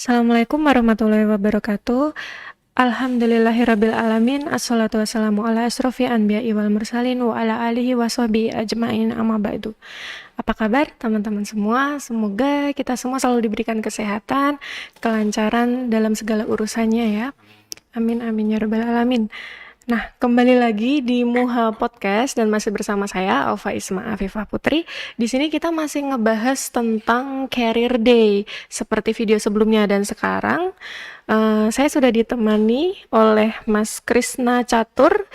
Assalamualaikum warahmatullahi wabarakatuh. Alhamdulillahirabbil alamin. Assalatu wassalamu ala asrofil anbiya'i wal mursalin wa ala alihi washabihi ajmain amma ba'du. Apa kabar teman-teman semua? Semoga kita semua selalu diberikan kesehatan, kelancaran dalam segala urusannya ya. Amin amin ya rabbal alamin. Nah, kembali lagi di Muha Podcast dan masih bersama saya Alfa Isma Afifah Putri. Di sini kita masih ngebahas tentang Career Day seperti video sebelumnya dan sekarang saya sudah ditemani oleh Mas Krisna Catur.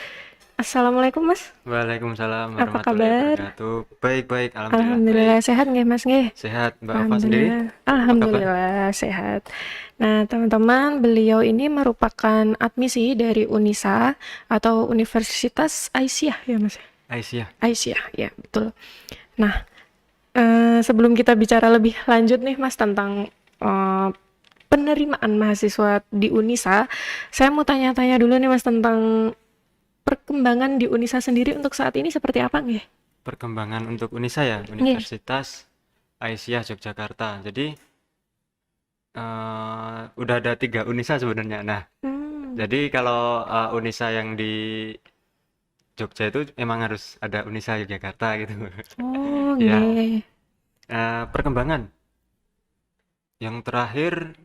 Assalamualaikum Mas. Waalaikumsalam Apa warahmatullahi kabar? wabarakatuh. Baik, alhamdulillah baik. Alhamdulillah sehat nggih Mas nggih? Sehat, Mbak Alfa sendiri? Alhamdulillah. Apa kabar? Alhamdulillah sehat. Nah, teman-teman, beliau ini merupakan admisi dari UNISA atau Universitas Aisyah ya Mas? Aisyah. Aisyah, ya betul. Nah, sebelum kita bicara lebih lanjut nih Mas tentang penerimaan mahasiswa di UNISA, saya mau tanya-tanya dulu nih Mas tentang perkembangan di UNISA sendiri untuk saat ini seperti apa nggih? Perkembangan untuk UNISA ya, Nggih. Universitas Aisyah Yogyakarta. Jadi udah ada 3 UNISA sebenarnya. Nah, jadi kalau UNISA yang di Jogja itu emang harus ada UNISA Yogyakarta gitu. Oh, Ya, nggih. perkembangan yang terakhir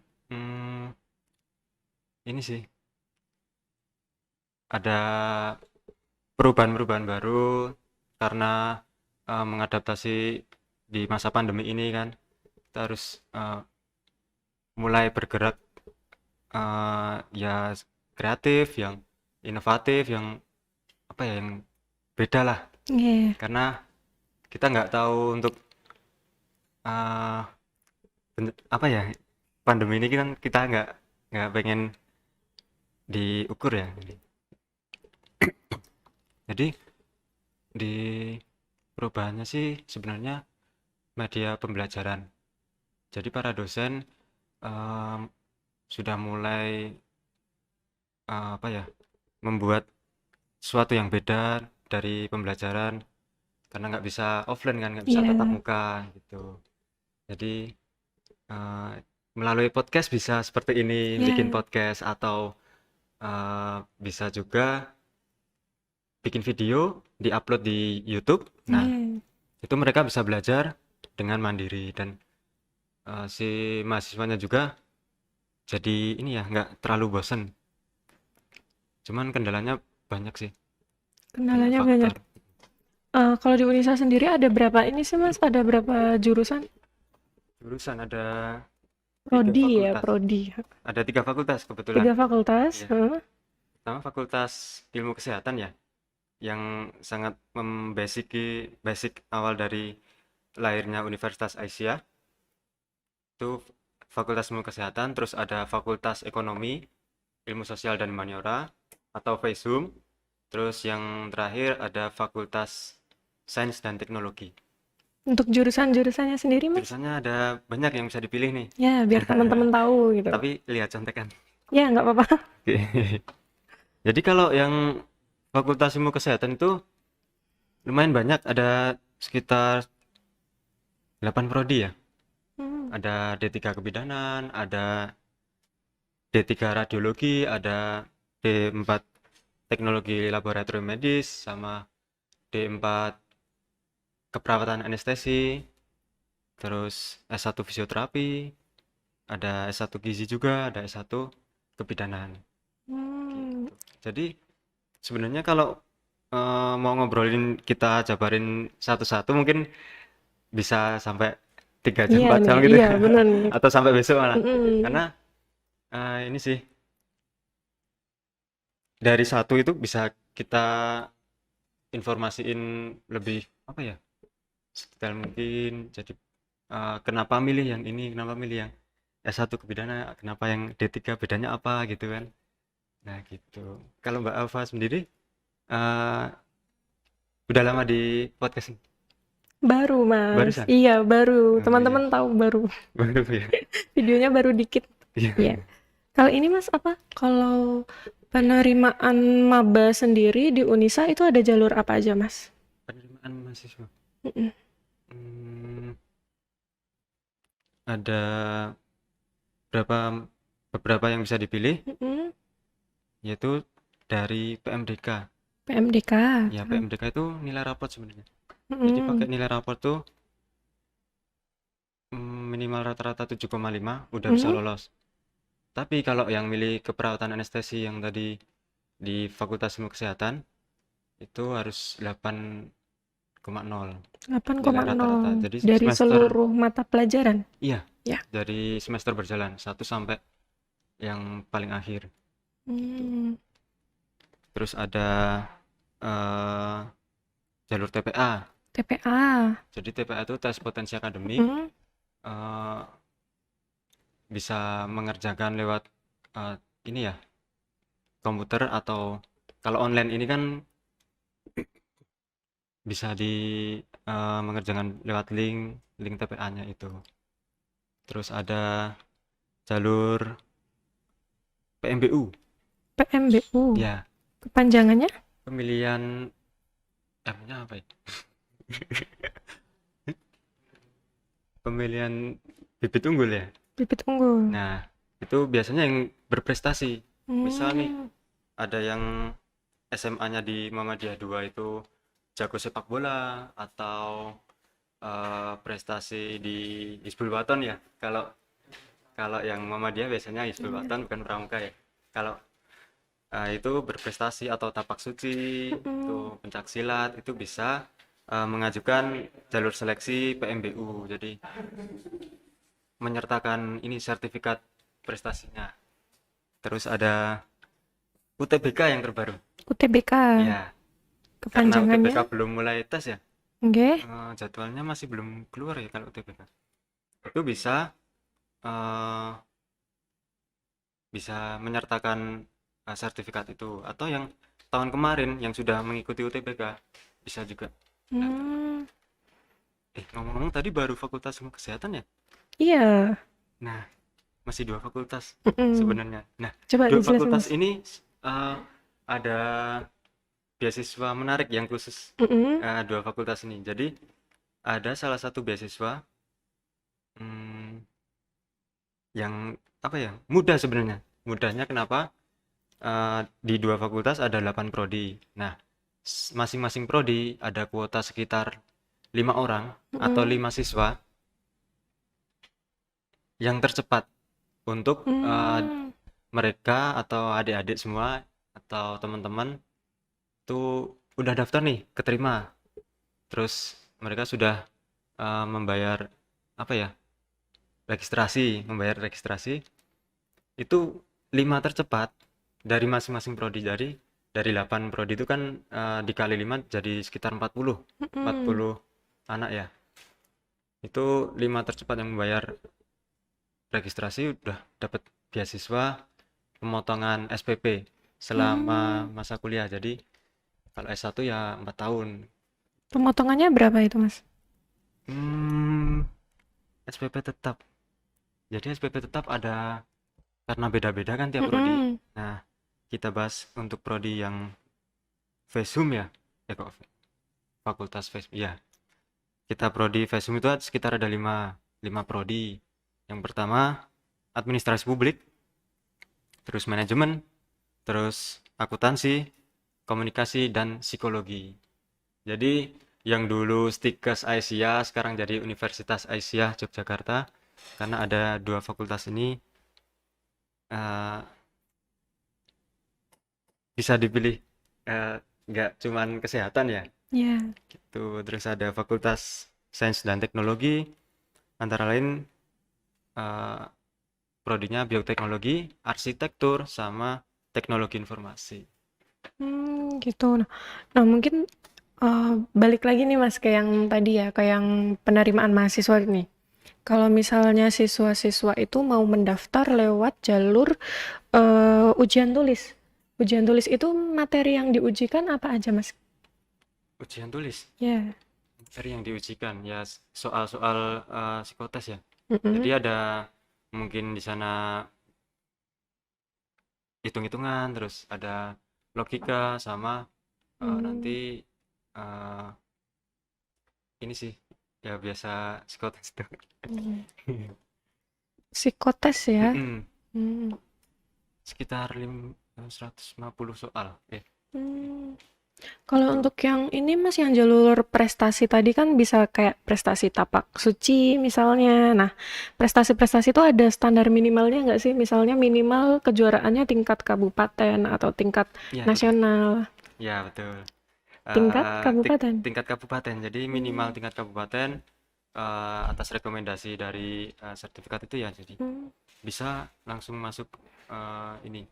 ini sih ada perubahan-perubahan baru karena mengadaptasi di masa pandemi ini kan kita harus mulai bergerak ya kreatif, yang inovatif, yang apa ya, yang beda lah Nggih. karena kita nggak tahu untuk eh, apa ya, pandemi ini kan kita nggak pengen diukur ya. Jadi di perubahannya sih sebenarnya media pembelajaran. Jadi para dosen em, sudah mulai apa ya, membuat sesuatu yang beda dari pembelajaran karena nggak bisa offline kan, nggak bisa tatap Iya. muka gitu. Jadi eh, melalui podcast bisa seperti ini, bikin Iya. podcast atau bisa juga bikin video, diupload di YouTube. Nah, Iya. itu mereka bisa belajar dengan mandiri dan si mahasiswanya juga jadi ini ya, nggak terlalu bosen. Cuman kendalanya banyak sih, banyak Kendalanya banyak. faktor. Kalau di UNISA sendiri ada berapa ini sih Mas? Ada berapa jurusan? Jurusan ada 3 Prodi ya, fakultas. prodi. Ada 3 fakultas kebetulan. 3 fakultas. Iya. Heeh. Pertama Fakultas Ilmu Kesehatan ya, yang sangat basic awal dari lahirnya Universitas Aisyah. Itu Fakultas Ilmu Kesehatan, terus ada Fakultas Ekonomi, Ilmu Sosial dan Humaniora atau FESHUM. Terus yang terakhir ada Fakultas Sains dan Teknologi. Untuk jurusan-jurusannya sendiri Mas? Jurusannya ada banyak yang bisa dipilih nih. Ya, biar teman-teman tahu gitu. Tapi lihat contekan. Ya, nggak apa-apa. Oke. Jadi kalau yang Fakultas Ilmu Kesehatan itu lumayan banyak, ada sekitar 8 prodi ya. Ada D3 Kebidanan, ada D3 Radiologi, ada D4 Teknologi Laboratorium Medis, sama D4 Keperawatan Anestesi, terus S1 Fisioterapi, ada S1 Gizi juga, ada S1 Kebidanan. Hmm. Gitu. Jadi sebenarnya kalau mau ngobrolin, kita jabarin satu-satu mungkin bisa sampai 3 jam Iya 4 nih, jam gitu iya bener nih. atau sampai besok malah. Mm-mm. Karena ini sih dari satu itu bisa kita informasiin lebih apa ya, sedetail mungkin. Jadi kenapa milih yang ini, kenapa milih yang S1 Kebidanan, kenapa yang D3 bedanya apa gitu kan. Nah gitu. Kalau Mbak Alfa sendiri eh, udah lama di podcast ini? Baru Mas, Barusan? iya baru. Oh iya, Teman-teman tahu baru. baru ya. Videonya baru dikit. Iya. Iya. Kalau ini Mas apa? Kalau penerimaan maba sendiri di UNISA itu ada jalur apa aja Mas? Penerimaan mahasiswa. Mm-mm. Hmm, ada beberapa yang bisa dipilih, Mm-mm. yaitu dari PMDK. PMDK. Ya, Terus. PMDK itu nilai raport sebenarnya. Jadi pakai Mm-mm. nilai raport tuh minimal rata-rata 7,5 udah bisa Mm-mm. lolos. Tapi kalau yang milih keperawatan anestesi yang tadi di Fakultas Ilmu Kesehatan itu harus 8,0 nilai rata-rata. 8,0 Jadi dari semester, seluruh mata pelajaran. iya, Ya. dari semester berjalan satu sampai yang paling akhir gitu. Hmm. Terus ada eh, jalur TPA. TPA. Jadi TPA itu tes potensi akademik, Mm-mm. eh, bisa mengerjakan lewat eh, ini ya, komputer atau kalau online ini kan bisa mengerjakan lewat link TPA-nya itu. Terus ada jalur PMBU. PMBU. Ya, Kepanjangannya pemilihan M-nya apa ya? Pemilihan bibit unggul ya. bibit unggul. Nah, itu biasanya yang berprestasi. Misal nih, Hmm. ada yang SMA-nya di Muhammadiyah 2 itu jago sepak bola atau prestasi di Hizbul Waton ya. Kalau kalau yang Muhammadiyah biasanya Hizbul Iya. Waton bukan pramuka ya. Kalau itu berprestasi atau tapak suci, itu Mm-mm. pencak silat, itu bisa mengajukan jalur seleksi PMBU. Jadi menyertakan ini sertifikat prestasinya. Terus ada UTBK yang terbaru. UTBK. Ya, karena UTBK Kepanjangannya. belum mulai tes ya, Oke. jadwalnya masih belum keluar ya kalau UTBK. Itu bisa eh, bisa menyertakan sertifikat itu atau yang tahun kemarin yang sudah mengikuti UTBK bisa juga. Hmm. Ngomong-ngomong tadi baru Fakultas Ilmu Kesehatan ya? Iya. Nah, masih dua fakultas Mm-mm. sebenarnya. Nah, Coba dua dijelasin fakultas mas. ini eh, ada beasiswa menarik yang khusus Mm-mm. dua fakultas ini. Jadi ada salah satu beasiswa hmm, yang apa ya mudah sebenarnya. Mudahnya kenapa? Di dua fakultas ada 8 prodi. Nah, masing-masing prodi ada kuota sekitar 5 orang atau Mm-mm. 5 siswa yang tercepat untuk Hmm. mereka atau adik-adik semua atau teman-teman tuh udah daftar nih, keterima. Terus mereka sudah membayar apa ya? Membayar registrasi. Itu 5 tercepat dari masing-masing prodi. Dari 8 prodi itu kan dikali 5 jadi sekitar 40. Mm-mm. 40 anak ya. Itu 5 tercepat yang membayar registrasi udah dapat beasiswa pemotongan SPP selama Hmm. masa kuliah. Jadi kalau S1 ya 4 tahun. Pemotongannya berapa itu mas? Hmm, SPP tetap. Jadi SPP tetap ada karena beda-beda kan tiap prodi. Mm-mm. Nah, kita bahas untuk prodi yang Vesum ya. Kok Fakultas Vesum. Ya, kita prodi Vesum itu sekitar ada 5 prodi. Yang pertama administrasi publik, terus manajemen, terus akuntansi, komunikasi dan psikologi. Jadi yang dulu Stikes Aisyah sekarang jadi Universitas Aisyah Yogyakarta karena ada dua fakultas ini eh, bisa dipilih eh, nggak cuman kesehatan ya Ya. gitu. Terus ada Fakultas Sains dan Teknologi antara lain eh, prodinya bioteknologi, arsitektur sama teknologi informasi. Gitu. Nah, mungkin balik lagi nih mas ke yang tadi ya, ke yang penerimaan mahasiswa ini. Kalau misalnya siswa-siswa itu mau mendaftar lewat jalur ujian tulis. Ujian tulis itu materi yang diujikan apa aja mas? Ujian tulis Ya. dari yang diujikan ya soal-soal psikotes ya. Jadi Mm-mm. ada mungkin di sana hitung-hitungan, terus ada logika sama nanti Hmm. eh, ini sih ya biasa psikotes itu. Hmm. Psikotes ya. Mm-mm. Hmm. Sekitar 150 soal. Hmm. Kalau Itu. untuk yang ini Mas yang jalur prestasi tadi kan bisa kayak prestasi tapak suci misalnya. Nah, prestasi-prestasi itu ada standar minimalnya nggak sih? Misalnya minimal kejuaraannya tingkat kabupaten atau tingkat Ya, betul. nasional. Ya, betul. Tingkat kabupaten. Tingkat kabupaten. Jadi minimal Hmm. tingkat kabupaten atas rekomendasi dari sertifikat itu ya. Jadi Hmm. bisa langsung masuk ini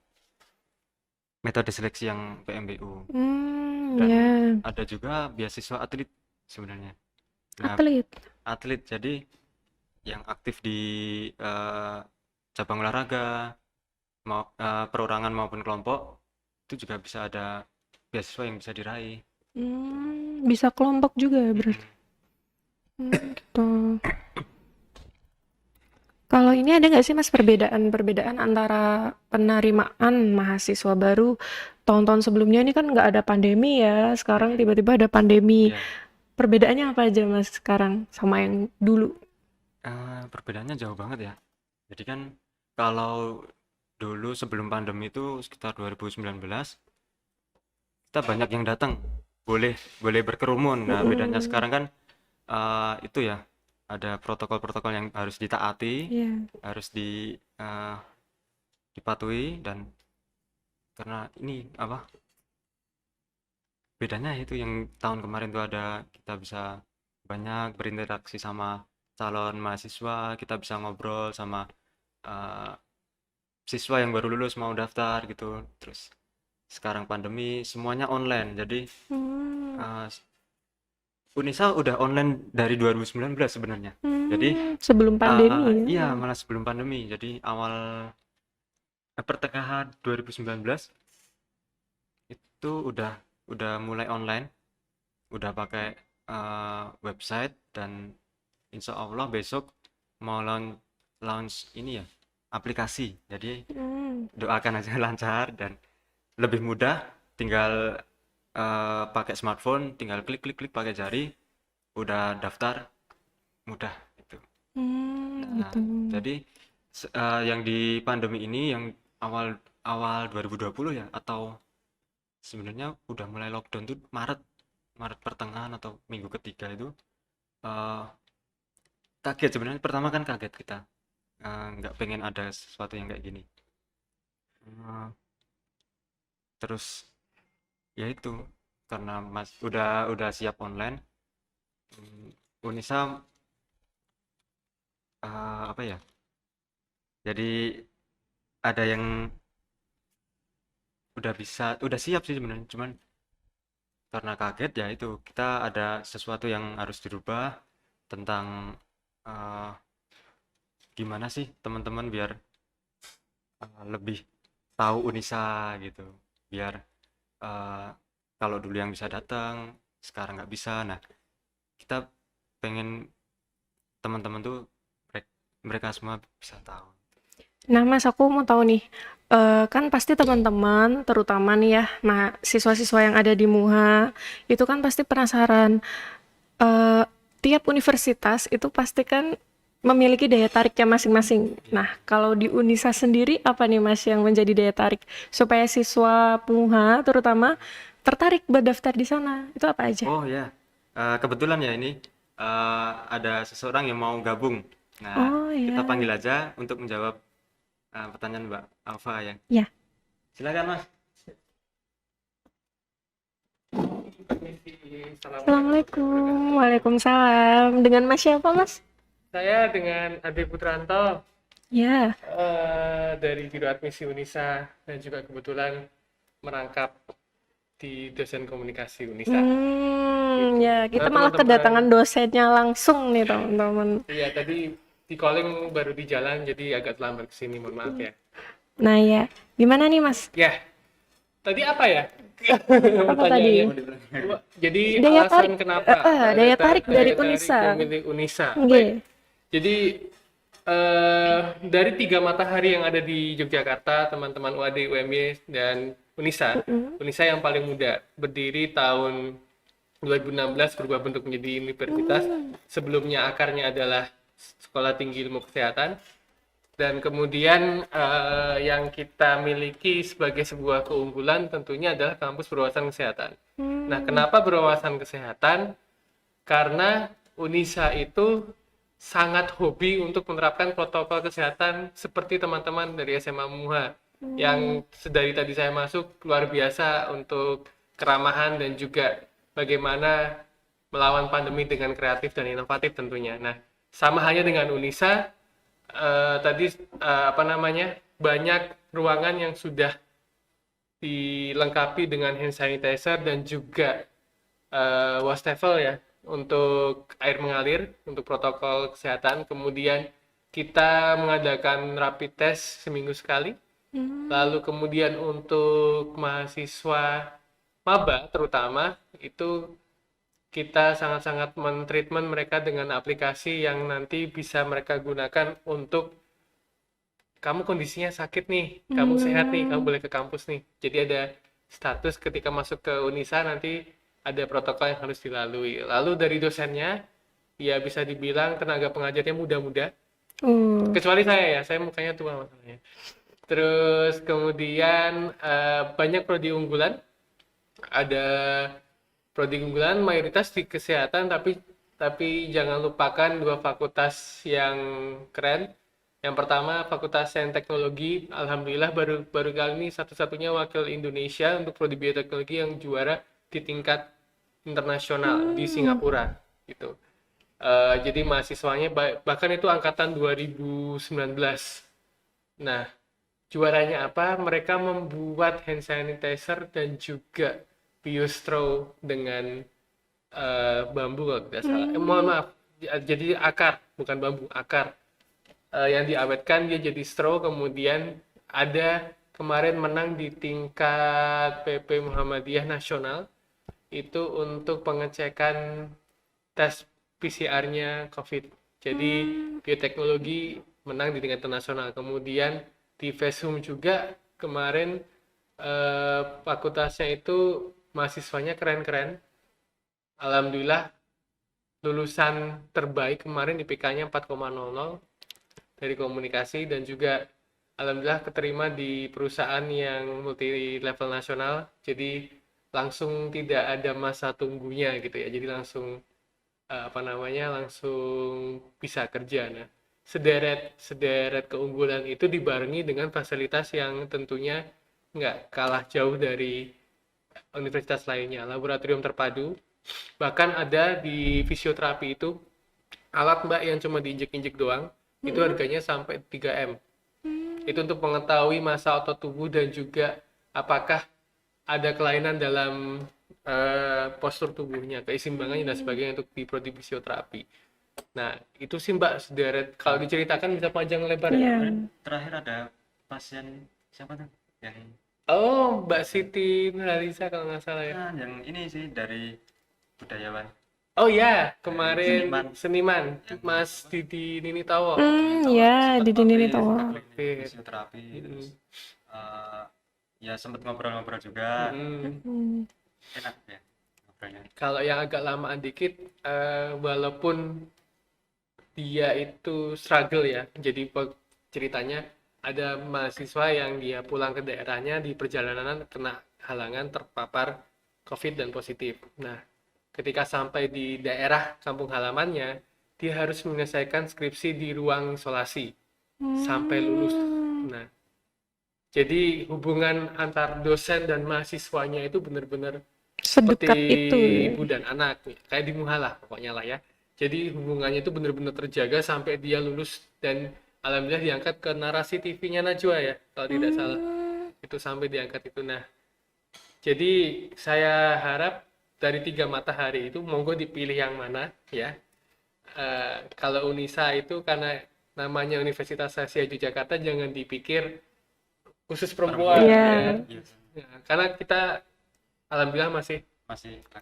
metode seleksi yang PMBU. Hmm, Dan ya. ada juga beasiswa atlet sebenarnya. Nah, Atlet. atlet jadi yang aktif di eh, cabang olahraga, perorangan maupun kelompok itu juga bisa ada beasiswa yang bisa diraih. Hmm, bisa kelompok juga ya berarti. Mm-mm. Gitu. Kalau ini ada nggak sih Mas perbedaan-perbedaan antara penerimaan mahasiswa baru tahun-tahun sebelumnya ini kan nggak ada pandemi ya, sekarang Mm-mm. tiba-tiba ada pandemi. Ya, Perbedaannya apa aja Mas sekarang sama yang dulu? perbedaannya jauh banget ya. Jadi kan kalau dulu sebelum pandemi itu sekitar 2019 kita banyak yang datang, boleh boleh berkerumun. Nah, bedanya Mhm, sekarang kan itu ya ada protokol-protokol yang harus ditaati, iya. harus dipatuhi dan karena ini apa bedanya itu yang tahun kemarin tuh ada kita bisa banyak berinteraksi sama calon mahasiswa, kita bisa ngobrol sama eh, siswa yang baru lulus mau daftar gitu. Terus sekarang pandemi semuanya online, jadi Hmm, eh, Unisa udah online dari 2019 sebenarnya. Jadi sebelum pandemi ya. iya malah sebelum pandemi. Jadi awal pertengahan 2019 itu udah mulai online, udah pakai website dan insya Allah besok mau launch ini ya aplikasi. Jadi Hmm, doakan aja lancar dan lebih mudah. Tinggal pakai smartphone, tinggal klik klik klik pakai jari, udah daftar mudah itu. Nah, gitu. jadi yang di pandemi ini yang awal awal 2020 ya atau sebenarnya udah mulai lockdown tuh Maret Maret pertengahan atau minggu ketiga itu eh, kaget sebenarnya pertama kan kaget kita. Nggak pengen ada sesuatu yang kayak gini. Eh, terus ya itu karena Mas udah siap online. Unisa apa ya? Jadi ada yang udah siap sih sebenarnya. Cuman karena kaget ya itu kita ada sesuatu yang harus dirubah tentang eh, gimana sih teman-teman biar lebih tahu Unisa gitu. Biar eh, kalau dulu yang bisa datang sekarang nggak bisa. Nah, kita pengen teman-teman tuh mereka semua bisa tahu. Nah, Mas, aku mau tahu nih, kan pasti teman-teman, terutama nih ya, siswa-siswa yang ada di MUHA, itu kan pasti penasaran. eh, Tiap universitas itu pasti kan memiliki daya tariknya masing-masing. Iya. Nah, kalau di Unisa sendiri, apa nih Mas yang menjadi daya tarik supaya siswa MUHA terutama tertarik berdaftar di sana? Itu apa aja? Oh ya, kebetulan ya ini ada seseorang yang mau gabung. Nah, Oh kita ya, panggil aja untuk menjawab pertanyaan Mbak Alfa ya. ya. Silakan Mas. Assalamualaikum warahmatullahi Assalamualaikum, wabarakatuh. waalaikumsalam. Dengan Mas siapa Mas? Saya dengan Ade Putranto Ya. dari Biro Admisi Unisa dan juga kebetulan merangkap di dosen komunikasi Unisa. Gitu. Ya, kita Nah malah kedatangan teman-teman, dosennya langsung nih teman-teman. iya tadi di calling baru di jalan jadi agak terlambat kesini, mohon maaf ya. Nah ya, gimana nih Mas? Ya, tadi apa ya? Apa tadi? Pertanyaannya. Jadi Daya tarik, alasan kenapa daya tarik dari daya tarik Unisa. memilih Unisa. Baik. Oke. Jadi dari 3 matahari yang ada di Yogyakarta, teman-teman UAD, UMY, dan Unisa, Unisa yang paling muda, berdiri tahun 2016 berubah bentuk menjadi universitas. Sebelumnya akarnya adalah Sekolah Tinggi Ilmu Kesehatan. Dan kemudian yang kita miliki sebagai sebuah keunggulan tentunya adalah kampus berwawasan kesehatan. Nah, kenapa berwawasan kesehatan? Karena Unisa itu sangat hobi untuk menerapkan protokol kesehatan seperti teman-teman dari SMA MUHA yang dari tadi saya masuk luar biasa untuk keramahan dan juga bagaimana melawan pandemi dengan kreatif dan inovatif tentunya. Nah, sama halnya dengan Unisa, tadi banyak ruangan yang sudah dilengkapi dengan hand sanitizer dan juga wastafel ya untuk air mengalir untuk protokol kesehatan. Kemudian kita mengadakan rapid test seminggu sekali. Lalu kemudian untuk mahasiswa maba terutama itu kita sangat-sangat men-treatment mereka dengan aplikasi yang nanti bisa mereka gunakan untuk kamu kondisinya sakit nih, kamu sehat nih, kamu boleh ke kampus nih. Jadi ada status ketika masuk ke Unisa nanti ada protokol yang harus dilalui. Lalu dari dosennya, ya bisa dibilang tenaga pengajarnya muda-muda. Kecuali saya mukanya tua masalahnya. Terus kemudian banyak prodi unggulan. Ada prodi unggulan mayoritas di kesehatan, tapi jangan lupakan dua fakultas yang keren. Yang pertama Fakultas Sains Teknologi, alhamdulillah baru kali ini satu-satunya wakil Indonesia untuk prodi bioteknologi yang juara di tingkat internasional di Singapura gitu. Jadi mahasiswanya bahkan itu angkatan 2019. Nah, juaranya apa? Mereka membuat hand sanitizer dan juga biostraw dengan bambu kalau tidak salah. Mohon maaf, jadi akar, bukan bambu, akar. Yang diawetkan dia jadi straw, kemudian ada kemarin menang di tingkat PP Muhammadiyah Nasional itu untuk pengecekan tes PCR-nya COVID. Jadi bioteknologi menang di tingkat internasional. Kemudian di FESHUM juga kemarin fakultasnya itu mahasiswanya keren-keren. Alhamdulillah lulusan terbaik kemarin IPK-nya 4,00 dari komunikasi dan juga alhamdulillah keterima di perusahaan yang multi level nasional. Jadi langsung tidak ada masa tunggunya gitu ya. Jadi langsung langsung bisa kerja. Nah, sederet keunggulan itu dibarengi dengan fasilitas yang tentunya nggak kalah jauh dari universitas lainnya. Laboratorium terpadu, bahkan ada di fisioterapi itu alat mbak yang cuma diinjek-injek doang, itu harganya sampai 3M. Itu untuk mengetahui massa otot tubuh dan juga apakah ada kelainan dalam postur tubuhnya, keseimbangannya dan sebagainya untuk di prodi fisioterapi. Nah, itu sih mbak sederet. Kalau diceritakan bisa panjang lebar ya. Terakhir ada pasien siapa tuh? Yang Mbak Siti Nurhaliza kalau nggak salah ya. yang ini sih dari budayawan. Oh ya, kemarin seniman Mas Didi Nini Tawo. Ya, Didi Nini Tawo. Fisioterapi, terus ya sempat ngobrol-ngobrol juga. Enak ya ngobrolnya. Kalau yang agak lamaan dikit, walaupun dia itu struggle ya, jadi ceritanya ada mahasiswa yang dia pulang ke daerahnya di perjalanan kena halangan terpapar COVID dan positif. Nah, ketika sampai di daerah kampung halamannya, dia harus menyelesaikan skripsi di ruang isolasi sampai lulus. Nah, jadi hubungan antar dosen dan mahasiswanya itu benar-benar Sedekat seperti itu ya. ibu dan anak, kayak di MUHA lah pokoknya lah ya. Jadi hubungannya itu benar-benar terjaga sampai dia lulus dan alhamdulillah diangkat ke narasi TV-nya Najwa ya, kalau tidak salah. Itu sampai diangkat itu. Nah, jadi saya harap dari 3 matahari itu monggo dipilih yang mana ya. Kalau Unisa itu karena namanya Universitas Asia Yogyakarta, jangan dipikir khusus perempuan ya. Karena kita alhamdulillah masih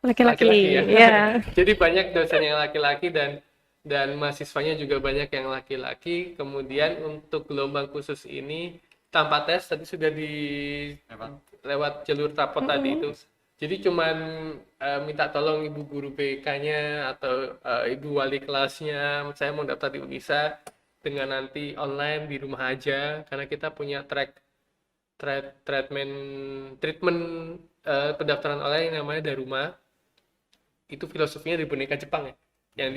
Laki-laki ya. ya. Jadi banyak dosen yang laki-laki dan mahasiswanya juga banyak yang laki-laki. Kemudian untuk gelombang khusus ini tanpa tes tadi sudah lewat jalur rapot tadi itu. Jadi cuman minta tolong ibu guru BK-nya atau ibu wali kelasnya, saya mau daftar di Unisa, dengan nanti online di rumah aja, karena kita punya treatment treatment pendaftaran online yang namanya Daruma. Itu filosofinya dari boneka Jepang ya, yang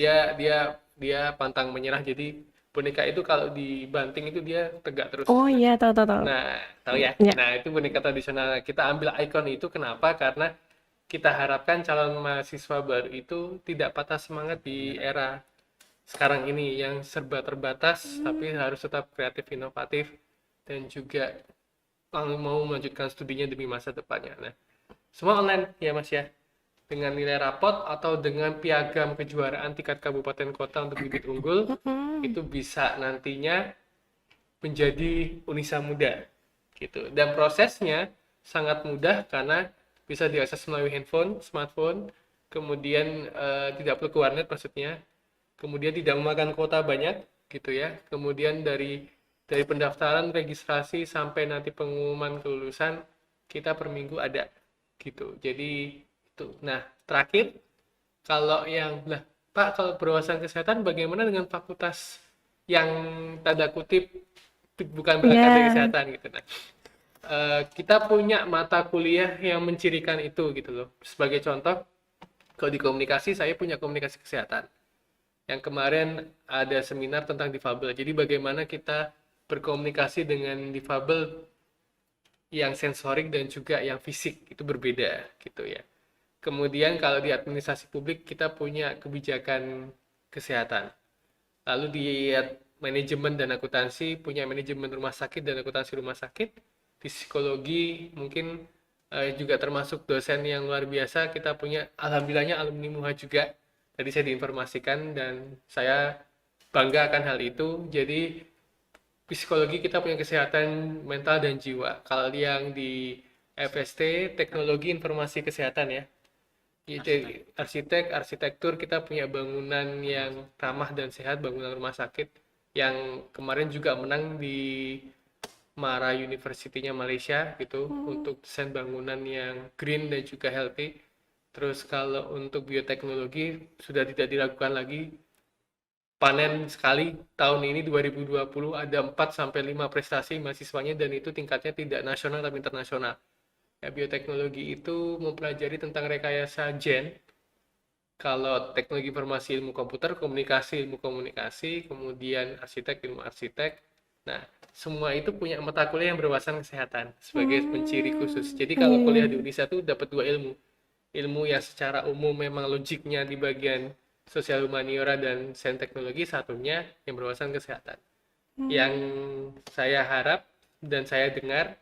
dia pantang menyerah. Jadi boneka itu kalau dibanting itu dia tegak terus. Oh iya, tahu tahu tahu. Nah, tahu ya. Ya. Nah, itu boneka tradisional. Kita ambil ikon itu kenapa? Karena kita harapkan calon mahasiswa baru itu tidak patah semangat di era sekarang ini yang serba terbatas, tapi harus tetap kreatif, inovatif, dan juga mau melanjutkan studinya demi masa depannya. Nah, semua online ya Mas ya, dengan nilai rapot atau dengan piagam kejuaraan tingkat kabupaten kota untuk bibit unggul, itu bisa nantinya menjadi Unisa Muda gitu. Dan prosesnya sangat mudah karena bisa diakses melalui handphone, smartphone, kemudian tidak perlu ke warnet maksudnya, kemudian tidak memakan kuota banyak gitu ya. Kemudian dari pendaftaran, registrasi sampai nanti pengumuman kelulusan kita per minggu ada gitu. Jadi itu. Nah, terakhir kalau yang lah Pak, kalau berwawasan kesehatan bagaimana dengan fakultas yang tanda kutip bukan berangkat dari Ya. kesehatan gitu. Nah, kita punya mata kuliah yang mencirikan itu gitu loh. Sebagai contoh, kalau di komunikasi saya punya komunikasi kesehatan. Yang kemarin ada seminar tentang difabel. Jadi bagaimana kita berkomunikasi dengan difabel yang sensorik dan juga yang fisik itu berbeda gitu ya. Kemudian kalau di administrasi publik kita punya kebijakan kesehatan. Lalu di manajemen dan akuntansi punya manajemen rumah sakit dan akuntansi rumah sakit. Di psikologi mungkin juga termasuk dosen yang luar biasa. Kita punya alhamdulillahnya alumni MUHA juga. Tadi saya diinformasikan dan saya bangga akan hal itu. Jadi psikologi kita punya kesehatan mental dan jiwa. Kalau yang di FST teknologi informasi kesehatan ya. Jadi arsitektur kita punya bangunan yang ramah dan sehat, bangunan rumah sakit yang kemarin juga menang di Mara University-nya Malaysia gitu untuk desain bangunan yang green dan juga healthy. Terus kalau untuk bioteknologi sudah tidak diragukan lagi, panen sekali tahun ini 2020 ada 4 sampai 5 prestasi mahasiswanya dan itu tingkatnya tidak nasional tapi internasional. Ya, bioteknologi itu mempelajari tentang rekayasa gen. Kalau teknologi informasi ilmu komputer, komunikasi ilmu komunikasi, kemudian arsitek ilmu arsitek. Nah, semua itu punya mata kuliah yang berwawasan kesehatan sebagai penciri khusus. Jadi kalau kuliah di Unisa itu dapat dua ilmu. Ilmu yang secara umum memang logiknya di bagian sosial humaniora dan sains teknologi, satunya yang berwawasan kesehatan. Yang saya harap dan saya dengar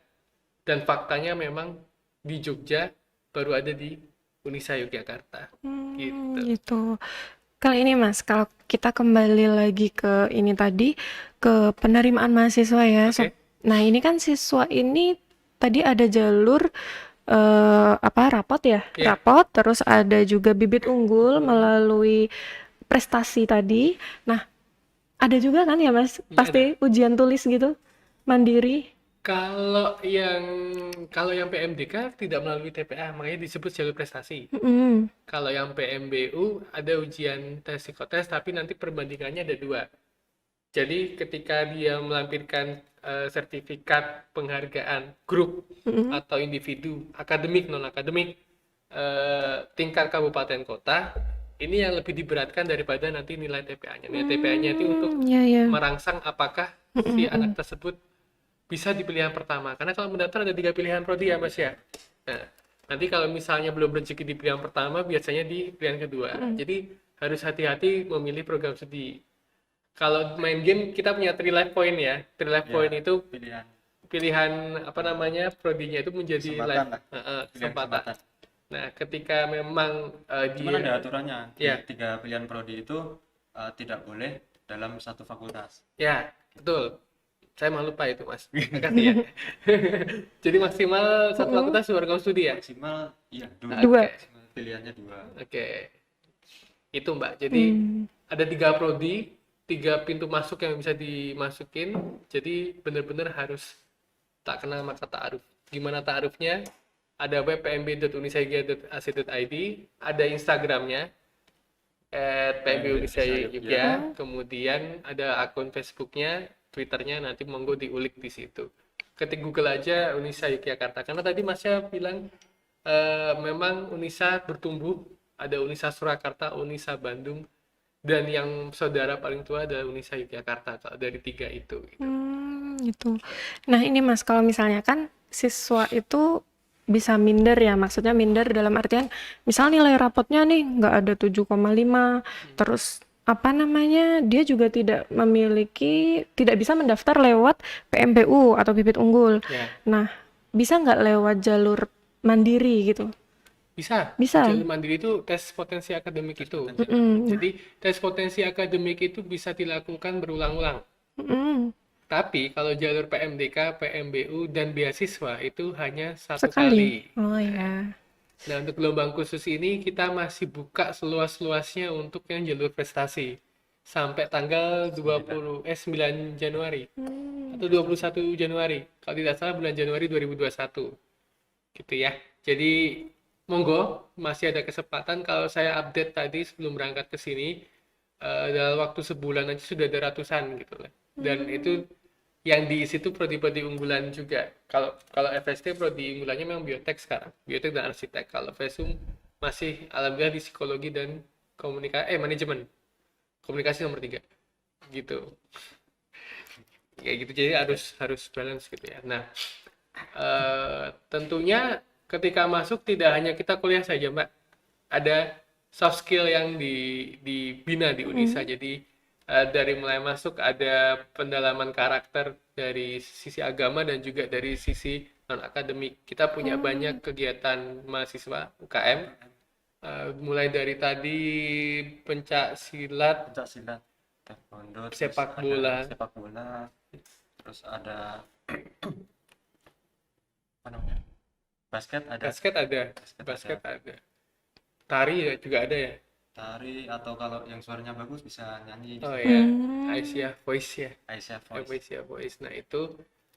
dan faktanya memang di Jogja baru ada di Unisa Yogyakarta gitu. Gitu. Kali ini Mas, kalau kita kembali lagi ke ini tadi, ke penerimaan mahasiswa ya. Oke. Nah, ini kan siswa ini tadi ada jalur rapot ya? Iya. Rapot, terus ada juga bibit unggul melalui prestasi tadi. Nah, ada juga kan ya Mas? Iya, Pasti ujian tulis gitu, mandiri. Kalau yang PMDK tidak melalui TPA, makanya disebut jalur prestasi. Mm. Kalau yang PMBU ada ujian tes psikotes, tapi nanti perbandingannya ada dua. Jadi ketika dia melampirkan sertifikat penghargaan grup atau individu, akademik non akademik, tingkat kabupaten kota, ini yang lebih diberatkan daripada nanti nilai TPA-nya. Nilai TPA-nya itu untuk Ya, ya. merangsang apakah si anak tersebut bisa di pilihan pertama. Karena kalau mendaftar ada 3 pilihan prodi ya Mas ya. Nah, nanti kalau misalnya belum rezeki di pilihan pertama, biasanya di pilihan kedua. Jadi harus hati-hati memilih program studi. Kalau main game kita punya 3 life point ya. 3 life Ya, point itu pilihan pilihan apa namanya prodinya itu menjadi kesempatan life lah. Pilihan kesempatan. kesempatan. Nah, ketika memang Cuman dia ada aturannya. Di ya 3 pilihan prodi itu tidak boleh dalam satu fakultas. ya betul. Saya malah lupa itu Mas. Makasih ya. Jadi maksimal satu fakultas 2 program studi ya. Maksimal iya dua. Dua. Oke. Maksimal pilihannya 2. Oke. Itu Mbak. Jadi ada 3 prodi, 3 pintu masuk yang bisa dimasukin. Jadi benar-benar harus tak kenal maka ta'aruf. Gimana ta'arufnya? Ada web pmb.unisaiga.ac.id, ada Instagramnya. @PMB Unisa Yogya, Hmm. kemudian ada akun Facebooknya, Twitternya, nanti monggo diulik di situ. Ketik Google aja Unisa Yogyakarta, karena tadi Masnya bilang memang Unisa bertumbuh, ada Unisa Surakarta, Unisa Bandung, dan yang saudara paling tua adalah Unisa Yogyakarta, kalau dari tiga itu gitu. Gitu. Nah, ini Mas, kalau misalnya kan siswa itu bisa minder ya, maksudnya minder dalam artian misal nilai rapotnya nih nggak ada 7,5, terus apa namanya, dia juga tidak bisa mendaftar lewat PMPU atau bibit unggul. Ya, Nah, bisa nggak lewat jalur mandiri gitu? bisa. Bisa. Jalur mandiri itu tes potensi akademik itu. Nah, Jadi tes potensi akademik itu bisa dilakukan berulang-ulang. Tapi kalau jalur PMDK, PMBU, dan beasiswa itu hanya satu sekali. kali. Oh ya. Nah, untuk gelombang khusus ini kita masih buka seluas-luasnya untuk yang jalur prestasi sampai tanggal 9 Januari atau 21 Januari. Kalau tidak salah bulan Januari 2021. Gitu ya. Jadi monggo masih ada kesempatan. Kalau saya update tadi sebelum berangkat ke sini, dalam waktu sebulan aja sudah ada ratusan gitu lah. Dan itu yang diisi itu prodi-prodi unggulan juga. Kalau kalau FST prodi unggulannya memang biotek sekarang, biotek dan arsitek. Kalau FESUM masih alhamdulillah di psikologi dan manajemen, komunikasi nomor 3 gitu. Kayak gitu, jadi harus harus balance gitu ya. Nah, tentunya ketika masuk tidak hanya kita kuliah saja, Mbak. Ada soft skill yang dibina di Unisa. Jadi dari mulai masuk ada pendalaman karakter dari sisi agama dan juga dari sisi non akademik. Kita punya banyak kegiatan mahasiswa UKM, mulai dari tadi pencak silat, Pencak silat, taekwondo, terus sepak ada bola, sepak bola, terus ada apa namanya? Basket ada. basket ada, Basket basket ada. ada, tari ya juga ada ya. Tari atau kalau yang suaranya bagus bisa nyanyi Oh bisa. ya, Aisyah Voice ya. Aisyah Voice. Aisyah Voice. Nah itu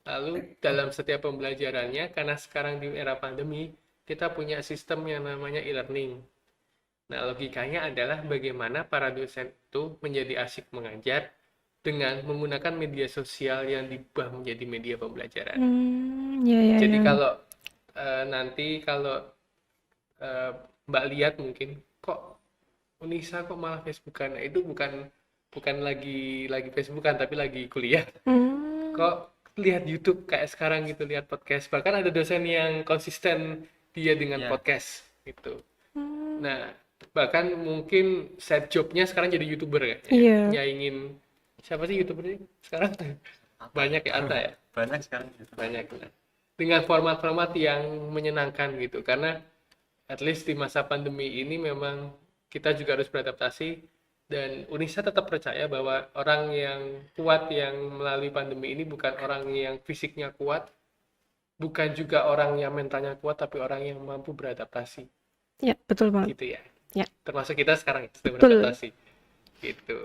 lalu dalam setiap pembelajarannya, karena sekarang di era pandemi kita punya sistem yang namanya e-learning. Nah logikanya adalah bagaimana para dosen itu menjadi asik mengajar dengan menggunakan media sosial yang diubah menjadi media pembelajaran. Ya ya Jadi ya. kalau nanti kalau eh, Mbak lihat mungkin kok Unisa kok malah Facebookan. Nah, itu bukan bukan lagi Facebookan tapi lagi kuliah. Kok lihat YouTube kayak sekarang gitu, lihat podcast. Bahkan ada dosen yang konsisten dia dengan Iya. podcast gitu. Nah, bahkan mungkin side jobnya sekarang jadi YouTuber ya. Iya. Nyaingin siapa sih YouTuber ini sekarang? Banyak ya, Ata ya. Banyak sekarang gitu. Banyak. Nah, dengan format-format yang menyenangkan gitu, karena at least di masa pandemi ini memang kita juga harus beradaptasi, dan Unisa tetap percaya bahwa orang yang kuat yang melalui pandemi ini bukan orang yang fisiknya kuat, bukan juga orang yang mentalnya kuat, tapi orang yang mampu beradaptasi Ya, betul banget. gitu ya. Ya. Termasuk kita sekarang sedang Betul. beradaptasi gitu.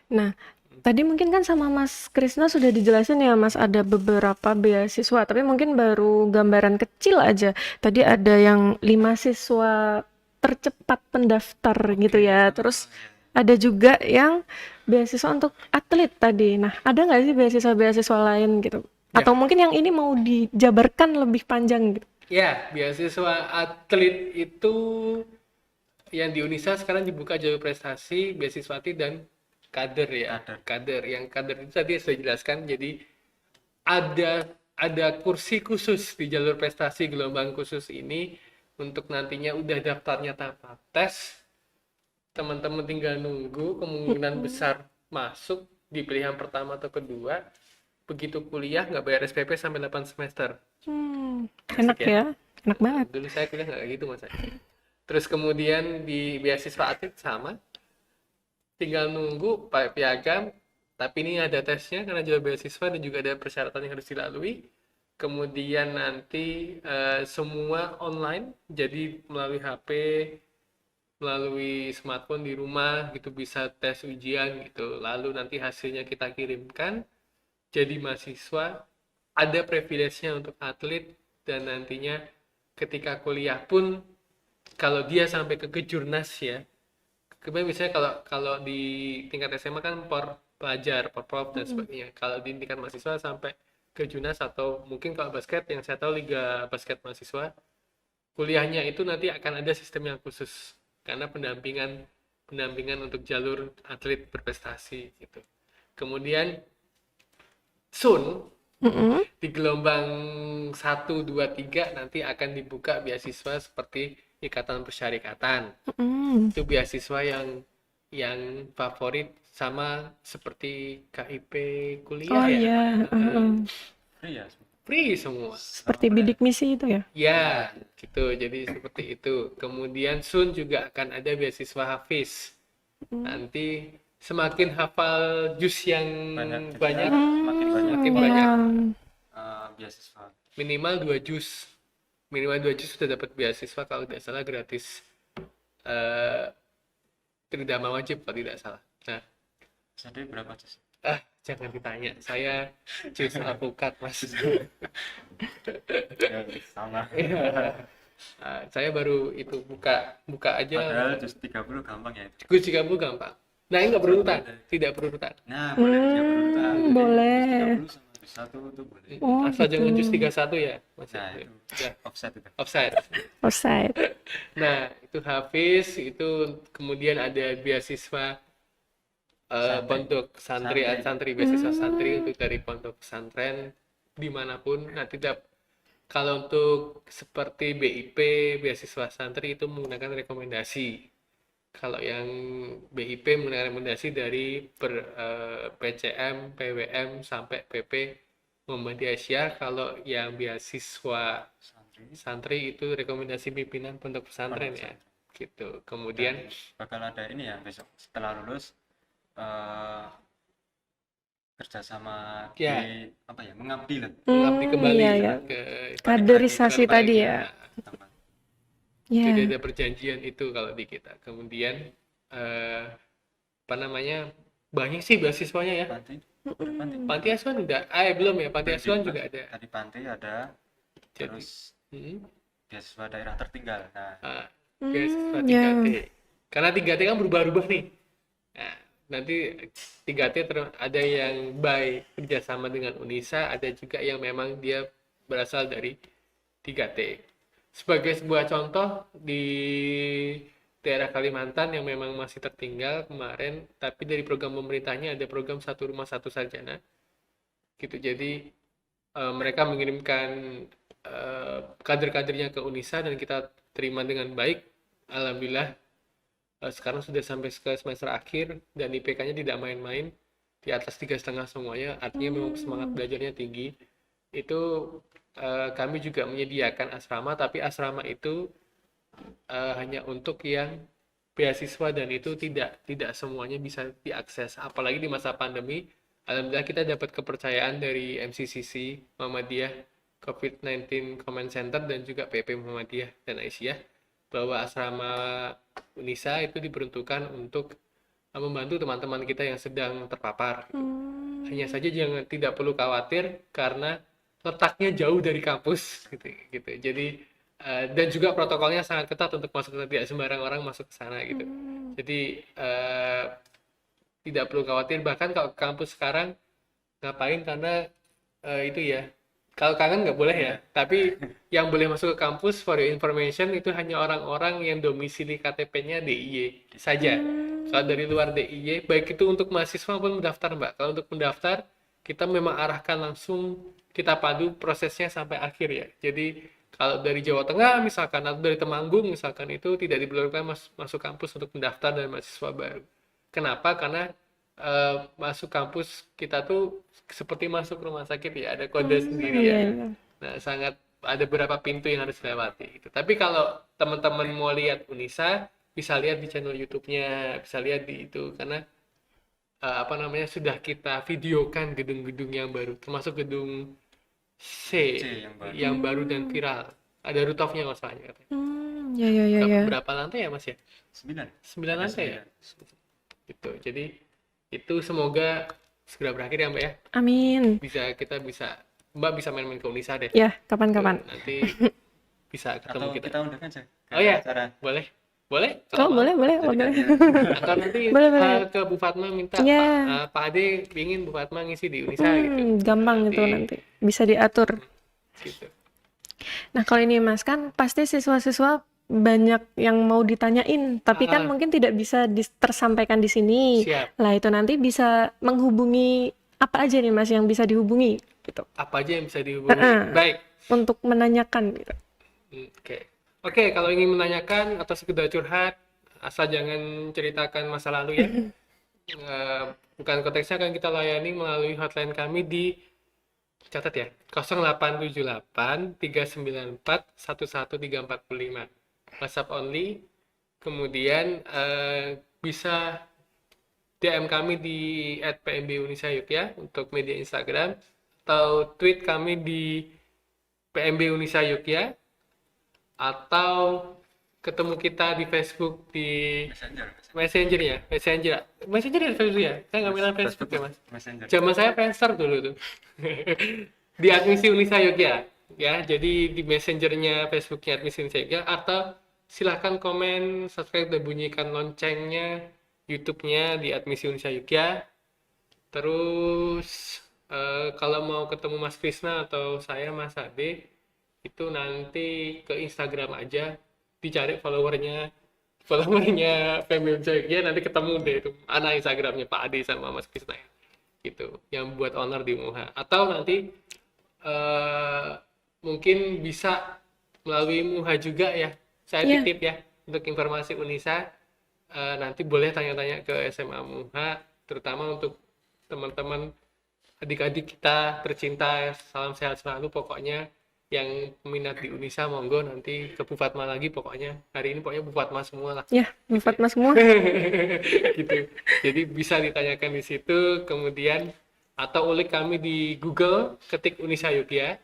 Nah, tadi mungkin kan sama Mas Krisna sudah dijelasin ya Mas, ada beberapa beasiswa, tapi mungkin baru gambaran kecil aja. Tadi ada yang 5 siswa tercepat pendaftar gitu ya. Terus ada juga yang beasiswa untuk atlet tadi. Nah, ada nggak sih beasiswa-beasiswa lain gitu? Ya. Atau mungkin yang ini mau dijabarkan lebih panjang gitu? Ya, beasiswa atlet itu yang di Unisa sekarang dibuka jalur prestasi, beasiswa atlet dan kader ya. Kader. Yang kader itu tadi sudah jelaskan. Jadi ada kursi khusus di jalur prestasi gelombang khusus ini untuk nantinya udah daftarnya tanpa tes. Teman-teman tinggal nunggu, kemungkinan besar masuk di pilihan pertama atau kedua. Begitu kuliah nggak bayar SPP sampai 8 semester. Enak ya? Enak banget. Dulu saya kuliah nggak kayak gitu mas. Terus kemudian di beasiswa atlet sama, tinggal nunggu Pak Piagam, tapi ini ada tesnya karena jalur beasiswa dan juga ada persyaratan yang harus dilalui. Kemudian nanti semua online, jadi melalui HP, melalui smartphone di rumah gitu bisa tes ujian gitu. Lalu nanti hasilnya kita kirimkan. Jadi mahasiswa ada privilege-nya untuk atlet, dan nantinya ketika kuliah pun kalau dia sampai ke kejurnas ya, Kemudian biasanya kalau kalau di tingkat SMA kan per pelajar, per prov dan Mm-mm. sebagainya. Kalau di tingkat mahasiswa sampai ke Junas atau mungkin kalau basket yang saya tahu Liga Basket Mahasiswa, kuliahnya itu nanti akan ada sistem yang khusus karena pendampingan pendampingan untuk jalur atlet berprestasi gitu. Kemudian soon Mm-mm. di gelombang 1, 2, 3 nanti akan dibuka beasiswa seperti ikatan persyarikatan. Mm-mm. Itu beasiswa yang favorit sama seperti KIP kuliah Oh ya. iya, heeh. Free ya. Free semua. Seperti bidik misi itu ya. Ya, gitu. Jadi seperti itu. Kemudian Sun juga akan ada beasiswa Hafiz. Mm. Nanti semakin hafal juz yang Banyak, jadi banyak, ya, makin banyak makin banyak. beasiswa. Minimal 2 juz. Minimal 2 juz sudah dapat beasiswa kalau tidak salah gratis. Eh tidak wajib kalau tidak salah. Nah, Jadi berapa sih? jangan ditanya. Saya juz alpukat, Mas. Ya, sama. Saya baru itu buka aja. Padahal jus 30 gampang ya itu. Juz 30 gampang. Nah, ini nggak berurutan, tidak berurutan. Nah, boleh dia berurutan. Jadi boleh. jus 30 sama jus 1 itu boleh. Oh, Asal gitu. jangan juz 31 ya, Mas. Nah, itu Ya, offset itu. offside. Offside. Nah, itu Hafiz, itu kemudian ada beasiswa Santri. pondok santri, Santri. beasiswa santri untuk dari pondok pesantren dimanapun. Nah, tidak kalau untuk seperti BIP, beasiswa santri itu menggunakan rekomendasi. Kalau yang BIP menggunakan rekomendasi dari PCM, PWM sampai PP Muhammadiyah Asia. Kalau yang beasiswa Santri. santri itu rekomendasi pimpinan pondok pesantren ya, gitu. Kemudian Bakal ada ini ya besok setelah lulus kerjasama Ya. di apa ya, mengabdi lah. mengabdi kembali iya, iya. ke Kaderisasi ke tadi bagian. ya. Ya. Jadi ada perjanjian itu kalau di kita. Kemudian apa namanya, banyak sih beasiswanya ya. Panti, panti. Panti asuhan udah, belum ya. Panti asuhan juga ada. Tadi panti ada, Jadi, terus hmm, beasiswa daerah tertinggal. Nah, beasiswa ya. 3T. Karena 3T kan berubah-ubah nih. Nah, nanti 3T ada yang by kerjasama dengan Unisa, ada juga yang memang dia berasal dari 3T. Sebagai sebuah contoh di daerah Kalimantan yang memang masih tertinggal kemarin, tapi dari program pemerintahnya ada program Satu Rumah Satu Sarjana. Gitu. Jadi mereka mengirimkan kader-kadernya ke Unisa dan kita terima dengan baik. Alhamdulillah sekarang sudah sampai ke semester akhir dan IPK-nya tidak main-main, di atas 3,5 semuanya, artinya memang semangat belajarnya tinggi. Itu kami juga menyediakan asrama, tapi asrama itu hanya untuk yang beasiswa dan itu tidak semuanya bisa diakses, apalagi di masa pandemi. Alhamdulillah kita dapat kepercayaan dari MCCC Muhammadiyah COVID-19 Command Center dan juga PP Muhammadiyah dan Aisyah bahwa asrama Unisa itu diperuntukkan untuk membantu teman-teman kita yang sedang terpapar. Hanya saja tidak perlu khawatir karena letaknya jauh dari kampus gitu. Jadi dan juga protokolnya sangat ketat untuk masuk, tidak sembarang orang masuk ke sana gitu. Jadi tidak perlu khawatir, bahkan kalau ke kampus sekarang ngapain karena itu ya, kalau kangen nggak boleh ya, tapi yang boleh masuk ke kampus for your information itu hanya orang-orang yang domisili KTP-nya DIY saja. Kalau dari luar DIY, baik itu untuk mahasiswa maupun mendaftar, Mbak. Kalau untuk mendaftar, kita memang arahkan langsung, kita padu prosesnya sampai akhir ya. Jadi kalau dari Jawa Tengah misalkan atau dari Temanggung misalkan itu tidak diperlukan masuk kampus untuk mendaftar dari mahasiswa baru. Kenapa? Karena masuk kampus kita tuh seperti masuk rumah sakit ya, ada kode sendiri ya. Iya. Nah, sangat ada beberapa pintu yang harus dilewati gitu. Tapi kalau teman-teman mau lihat Unisa, bisa lihat di channel YouTube-nya, bisa lihat di itu karena apa namanya sudah kita videokan gedung-gedung yang baru, termasuk gedung C yang baru dan viral. Ada rooftop-nya masalahnya katanya. Ya. Berapa lantai ya Mas ya? 9. 9 lantai ya? Gitu. Jadi itu semoga segera berakhir ya Mbak ya. Amin. Mbak bisa main-main ke Unisa deh. Ya, kapan-kapan. Nanti bisa ketemu Atau kita. kita undang aja ke Oh ya, acara. boleh. Boleh? Oh, Kalau mau. boleh, Jadi boleh. kayaknya Atau nanti Boleh. ke Bu Fatma minta, Ya, Pak Ade ingin Bu Fatma ngisi di Unisa gitu. gampang itu Nanti nanti. Bisa diatur. gitu. Nah, kalau ini Mas, kan pasti siswa-siswa banyak yang mau ditanyain, tapi kan Ah, mungkin tidak bisa tersampaikan di sini. siap. Lah, itu nanti bisa menghubungi apa aja nih Mas yang bisa dihubungi gitu. Apa aja yang bisa dihubungi? Heeh, Baik. untuk menanyakan gitu. Oke. Oke, kalau ingin menanyakan atau sekedar curhat, asal jangan ceritakan masa lalu ya. Bukan konteksnya akan kita layani melalui hotline kami di, catat ya, 0878 394 11345. WhatsApp only. Kemudian bisa DM kami di @pmb_unisa_yuk ya untuk media Instagram, atau tweet kami di PMB Unisa Yogya, atau ketemu kita di Facebook di Messenger. Messenger ya, Messenger ya Facebook ya. Saya nggak main Facebook ya Mas. Messenger. Zaman saya Friendster dulu tuh. Di admisi Unisa Yogya ya. Jadi di Messengernya Facebooknya admisi Unisa Yogya, atau silahkan komen, subscribe dan bunyikan loncengnya YouTube-nya di admisi Unisa Yogya. Terus kalau mau ketemu Mas Krisna atau saya Mas Ade, itu nanti ke Instagram aja, dicari followernya Family Jogja, nanti ketemu deh itu anak Instagramnya Pak Ade sama Mas Krisna gitu, yang buat owner di Muha. Atau nanti eh, mungkin bisa melalui Muha juga ya, saya Iya, titip ya untuk informasi Unisa. Nanti boleh tanya-tanya ke SMA Muha, terutama untuk teman-teman adik-adik kita tercinta. Salam sehat selalu pokoknya. Yang peminat di Unisa monggo nanti ke Bu Fatma lagi, pokoknya hari ini pokoknya Bu Fatma semua lah ya, gitu ya. Fatma semua. Gitu. Jadi bisa ditanyakan di situ, kemudian atau ulik kami di Google, ketik Unisa Yogya,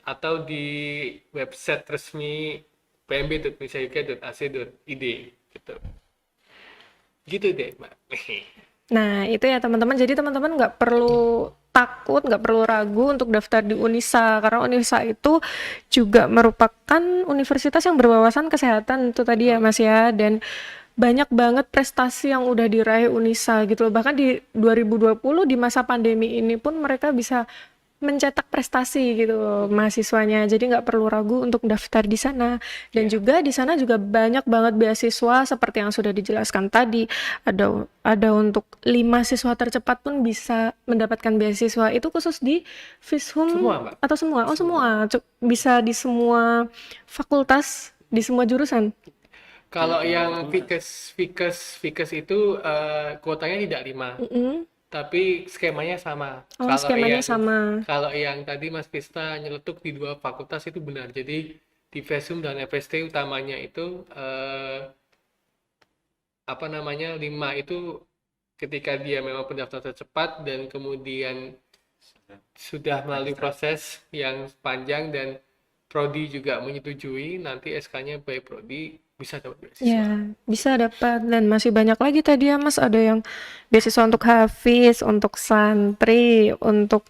atau di website resmi pmb.unisayogya.ac.id gitu. Gitu deh, Mbak. Nah, itu ya teman-teman. Jadi teman-teman nggak perlu takut, nggak perlu ragu untuk daftar di Unisa, karena Unisa itu juga merupakan universitas yang berwawasan kesehatan itu tadi ya Mas ya, dan banyak banget prestasi yang udah diraih Unisa gitu loh. Bahkan di 2020 di masa pandemi ini pun mereka bisa mencetak prestasi gitu loh mahasiswanya. Jadi nggak perlu ragu untuk daftar di sana. Dan Ya, juga di sana juga banyak banget beasiswa seperti yang sudah dijelaskan tadi. Ada untuk 5 siswa tercepat pun bisa mendapatkan beasiswa. Itu khusus di Fishum semua, Mbak. atau semua? Oh, Semua. semua. Bisa di semua fakultas, di semua jurusan. Kalau Di yang fakultas. Fikes itu kuotanya tidak 5, Mm-mm. tapi skemanya sama. Oh, skemanya sama. Kalau yang tadi Mas Pista nyeletuk di 2 fakultas itu benar. Jadi di FESUM dan FST utamanya itu apa namanya, 5 itu ketika dia memang pendaftar tercepat dan kemudian sudah melalui proses yang panjang dan prodi juga menyetujui, nanti SK-nya by prodi bisa dapat beasiswa. Ya, bisa dapat dan masih banyak lagi tadi ya Mas, ada yang beasiswa untuk hafiz, untuk santri, untuk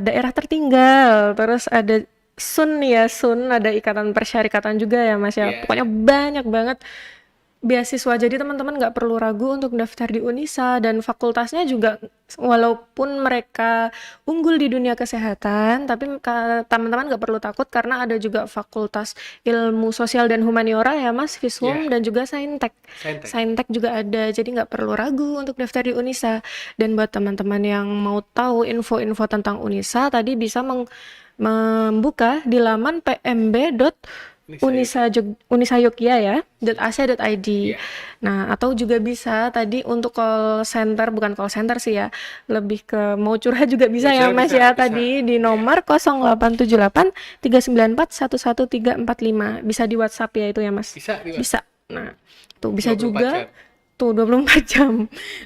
daerah tertinggal, terus ada Sun ya, Sun ada ikatan persyarikatan juga ya Mas ya. Ya, Pokoknya banyak banget beasiswa. Jadi teman-teman nggak perlu ragu untuk daftar di Unisa, dan fakultasnya juga walaupun mereka unggul di dunia kesehatan, tapi teman-teman nggak perlu takut karena ada juga fakultas ilmu sosial dan humaniora ya Mas, ya, Viswum dan juga Saintek. Saintek. Saintek juga ada, jadi nggak perlu ragu untuk daftar di Unisa. Dan buat teman-teman yang mau tahu info-info tentang Unisa, tadi bisa membuka di laman unisayogya ya .ac.id. Ya, Nah, atau juga bisa tadi untuk call center, bukan call center sih ya, lebih ke mau curhat juga bisa ya Mas ya, tadi di nomor 0878 394 11345. Bisa di WhatsApp ya itu ya Mas. bisa di Bisa. Nah, tuh bisa 24 juga jam. tuh 24 jam.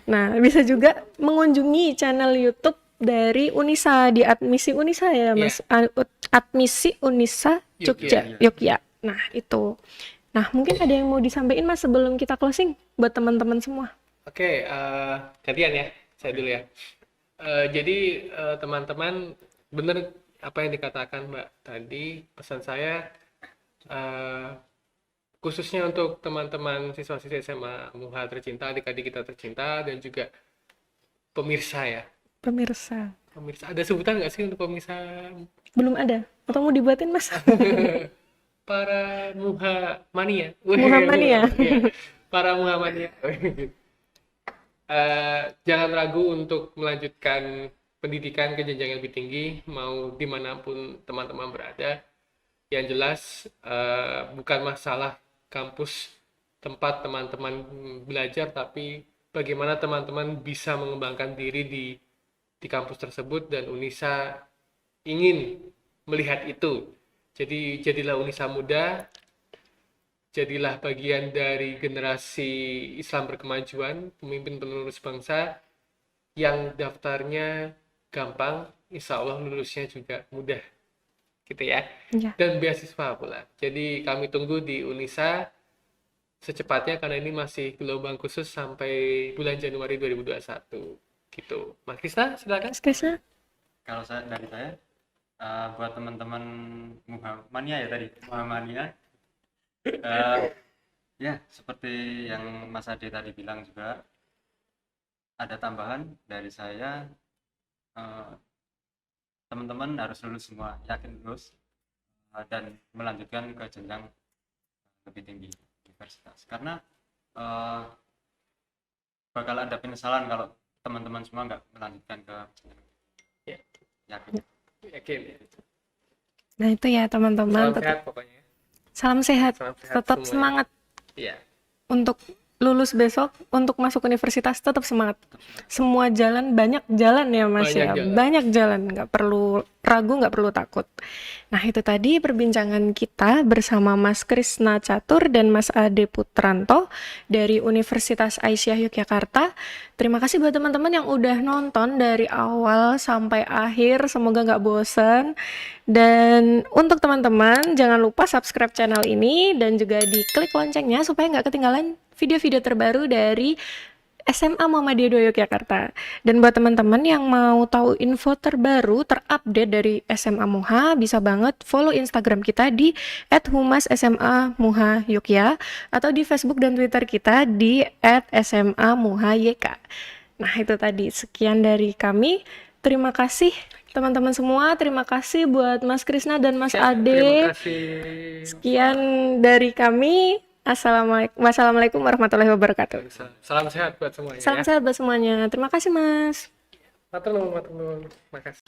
Nah, bisa juga mengunjungi channel YouTube dari Unisa di Admisi Unisa ya Mas. Admisi Unisa Jogja, Yogya. Nah, itu. Nah, mungkin ada yang mau disampaikan Mas sebelum kita closing buat teman-teman semua. Oke, gantian ya, saya dulu ya. Jadi teman-teman, benar apa yang dikatakan Mbak tadi. Pesan saya, khususnya untuk teman-teman siswa-siswi SMA Muha tercinta, adik-adik kita tercinta, dan juga pemirsa ya. Pemirsa. Pemirsa, ada sebutan nggak sih untuk pemirsa? Belum ada. Atau mau dibuatin, Mas? Para Muha mania. Muhammadiyah. Iya, para Muha mania. Jangan ragu untuk melanjutkan pendidikan ke jenjang yang lebih tinggi, mau dimanapun teman-teman berada. Yang jelas, bukan masalah kampus tempat teman-teman belajar, tapi bagaimana teman-teman bisa mengembangkan diri di kampus tersebut, dan Unisa ingin melihat itu. Jadi jadilah Unisa muda, jadilah bagian dari generasi Islam berkemajuan, pemimpin penerus bangsa yang daftarnya gampang, insya Allah lulusnya juga mudah, gitu ya. Ya. Dan beasiswa pula. Jadi kami tunggu di Unisa secepatnya, karena ini masih gelombang khusus sampai bulan Januari 2021. Gitu. Mas Krista, silakan. Mas Krisna? Kalau dari saya, buat teman-teman Muhammadiyah ya tadi, Muhammadiyah, ya seperti yang Mas Ade tadi bilang juga, ada tambahan dari saya, teman-teman harus lulus semua, yakin lulus, dan melanjutkan ke jenjang lebih tinggi universitas, karena bakal ada penyesalan kalau teman-teman semua nggak melanjutkan ke jenjang. Ya. Yakin. Yakin. Nah itu ya teman-teman. Salam Tetap sehat pokoknya. salam sehat. Salam sehat Tetap semuanya. semangat Iya. untuk lulus besok, untuk masuk universitas. Tetap semangat. Semua jalan, banyak jalan ya Mas Banyak ya. jalan. Banyak jalan. Nggak perlu ragu, nggak perlu takut. Nah itu tadi perbincangan kita bersama Mas Krisna Catur dan Mas Ade Putranto dari Universitas Aisyah Yogyakarta. Terima kasih buat teman-teman yang udah nonton dari awal sampai akhir. Semoga nggak bosan. Dan untuk teman-teman, jangan lupa subscribe channel ini dan juga diklik loncengnya supaya nggak ketinggalan video-video terbaru dari SMA Muhammadiyah 2 Yogyakarta. Dan buat teman-teman yang mau tahu info terbaru, terupdate dari SMA Muha, bisa banget follow Instagram kita di @humas_SMA_muha_yogya atau di Facebook dan Twitter kita di @SMA_muha_yk. Nah itu tadi, sekian dari kami. Terima kasih teman-teman semua, terima kasih buat Mas Krisna dan Mas Ya, Ade. terima kasih. Sekian dari kami. Wassalamualaikum warahmatullahi wabarakatuh. Salam sehat buat semuanya Salam ya. sehat buat semuanya. Terima kasih, Mas. Matur nuwun, matur nuwun. Makasih.